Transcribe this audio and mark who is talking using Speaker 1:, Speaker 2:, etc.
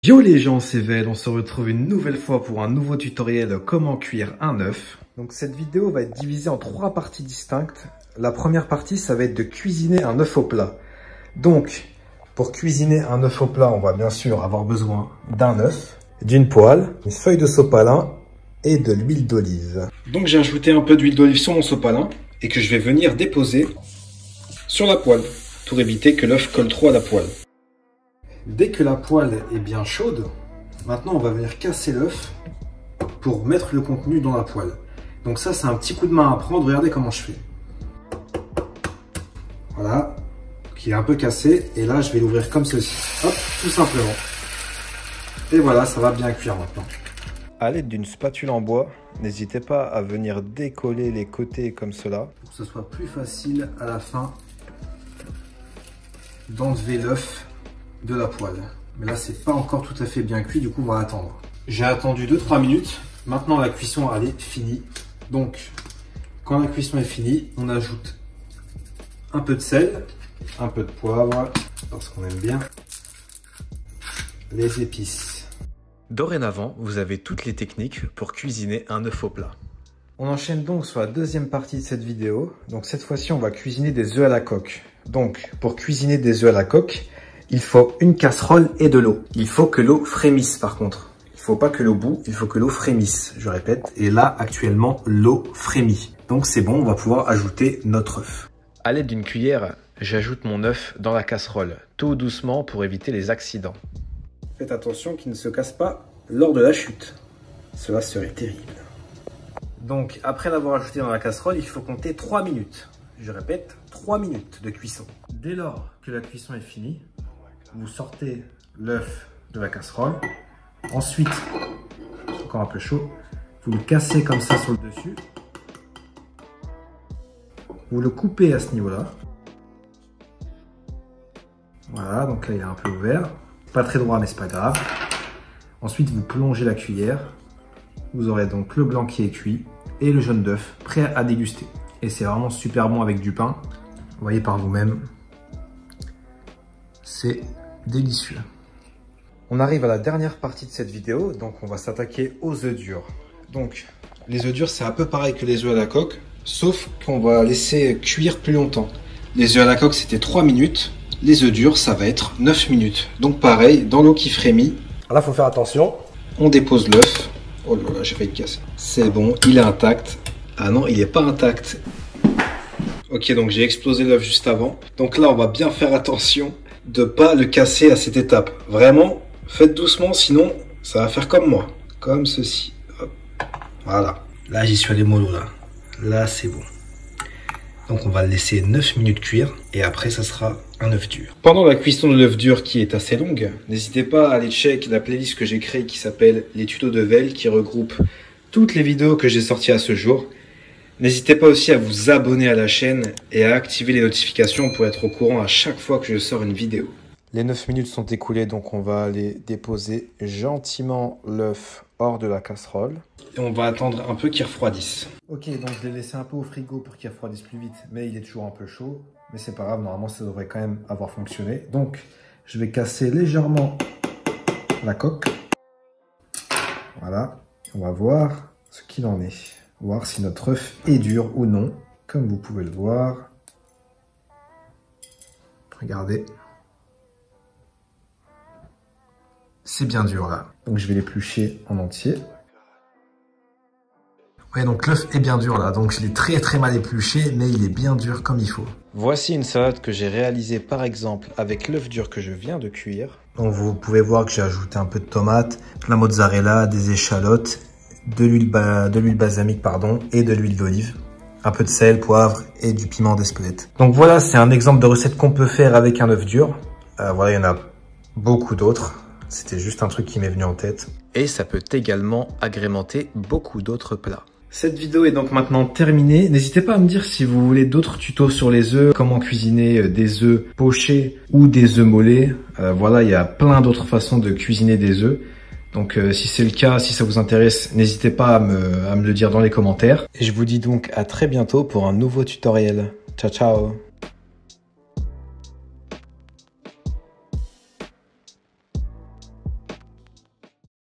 Speaker 1: Yo les gens, c'est Vel, on se retrouve une nouvelle fois pour un nouveau tutoriel comment cuire un œuf. Donc cette vidéo va être divisée en 3 parties distinctes. La première partie, ça va être de cuisiner un œuf au plat. Donc, pour cuisiner un œuf au plat, on va bien sûr avoir besoin d'un œuf, d'une poêle, une feuille de sopalin et de l'huile d'olive. Donc j'ai ajouté un peu d'huile d'olive sur mon sopalin et que je vais venir déposer sur la poêle pour éviter que l'œuf colle trop à la poêle. Dès que la poêle est bien chaude, maintenant on va venir casser l'œuf pour mettre le contenu dans la poêle. Donc ça, c'est un petit coup de main à prendre. Regardez comment je fais. Voilà, qui est un peu cassé. Et là, je vais l'ouvrir comme ceci. Hop, tout simplement. Et voilà, ça va bien cuire maintenant. À l'aide d'une spatule en bois, n'hésitez pas à venir décoller les côtés comme cela, pour que ce soit plus facile à la fin d'enlever l'œuf de la poêle. Mais là, c'est pas encore tout à fait bien cuit, du coup, on va attendre. J'ai attendu 2-3 minutes. Maintenant, la cuisson, elle est finie. Donc, quand la cuisson est finie, on ajoute un peu de sel, un peu de poivre, parce qu'on aime bien les épices.
Speaker 2: Dorénavant, vous avez toutes les techniques pour cuisiner un œuf au plat.
Speaker 1: On enchaîne donc sur la deuxième partie de cette vidéo. Donc cette fois-ci, on va cuisiner des œufs à la coque. Donc, pour cuisiner des œufs à la coque, il faut une casserole et de l'eau. Il faut que l'eau frémisse par contre. Il faut pas que l'eau bout, il faut que l'eau frémisse, je répète. Et là, actuellement, l'eau frémit. Donc c'est bon, on va pouvoir ajouter notre œuf.
Speaker 2: À l'aide d'une cuillère, j'ajoute mon œuf dans la casserole, tout doucement pour éviter les accidents.
Speaker 1: Faites attention qu'il ne se casse pas lors de la chute. Cela serait terrible. Donc, après l'avoir ajouté dans la casserole, il faut compter 3 minutes. Je répète, 3 minutes de cuisson. Dès lors que la cuisson est finie, vous sortez l'œuf de la casserole. Ensuite, encore un peu chaud, vous le cassez comme ça sur le dessus. Vous le coupez à ce niveau-là. Voilà, donc là il est un peu ouvert. Pas très droit, mais c'est pas grave. Ensuite, vous plongez la cuillère. Vous aurez donc le blanc qui est cuit et le jaune d'œuf prêt à déguster. Et c'est vraiment super bon avec du pain. Vous voyez par vous-même. C'est délicieux. On arrive à la dernière partie de cette vidéo, donc on va s'attaquer aux œufs durs. Donc, les œufs durs, c'est un peu pareil que les œufs à la coque, sauf qu'on va laisser cuire plus longtemps. Les œufs à la coque, c'était 3 minutes. Les œufs durs, ça va être 9 minutes. Donc pareil, dans l'eau qui frémit. Là, il faut faire attention. On dépose l'œuf. Oh là là, j'ai failli le casser. C'est bon, il est intact. Ah non, il n'est pas intact. Ok, donc j'ai explosé l'œuf juste avant. Donc là, on va bien faire attention de ne pas le casser à cette étape. Vraiment, faites doucement, sinon ça va faire comme moi. Comme ceci. Hop. Voilà. Là, j'y suis allé mollo là. Là, c'est bon. Donc on va le laisser 9 minutes cuire et après ça sera un œuf dur. Pendant la cuisson de l'œuf dur qui est assez longue, n'hésitez pas à aller check la playlist que j'ai créée qui s'appelle les tutos de Vel, qui regroupe toutes les vidéos que j'ai sorties à ce jour. N'hésitez pas aussi à vous abonner à la chaîne et à activer les notifications pour être au courant à chaque fois que je sors une vidéo. Les 9 minutes sont écoulées, donc on va aller déposer gentiment l'œuf hors de la casserole. Et on va attendre un peu qu'il refroidisse. Ok, donc je l'ai laissé un peu au frigo pour qu'il refroidisse plus vite, mais il est toujours un peu chaud. Mais c'est pas grave, normalement ça devrait quand même avoir fonctionné. Donc je vais casser légèrement la coque. Voilà, on va voir ce qu'il en est. Voir si notre œuf est dur ou non. Comme vous pouvez le voir. Regardez. C'est bien dur là. Donc je vais l'éplucher en entier. Ouais, donc l'œuf est bien dur là. Donc je l'ai très mal épluché, mais il est bien dur comme il faut.
Speaker 2: Voici une salade que j'ai réalisée par exemple avec l'œuf dur que je viens de cuire.
Speaker 1: Donc vous pouvez voir que j'ai ajouté un peu de tomate, de la mozzarella, des échalotes, de l'huile balsamique et de l'huile d'olive. Un peu de sel, poivre et du piment d'Espelette. Donc voilà, c'est un exemple de recette qu'on peut faire avec un œuf dur. Voilà, il y en a beaucoup d'autres. C'était juste un truc qui m'est venu en tête.
Speaker 2: Et ça peut également agrémenter beaucoup d'autres plats.
Speaker 1: Cette vidéo est donc maintenant terminée. N'hésitez pas à me dire si vous voulez d'autres tutos sur les œufs, comment cuisiner des œufs pochés ou des œufs mollets. Voilà, il y a plein d'autres façons de cuisiner des œufs. Donc si c'est le cas, si ça vous intéresse, n'hésitez pas à me le dire dans les commentaires.
Speaker 2: Et je vous dis donc à très bientôt pour un nouveau tutoriel. Ciao ciao.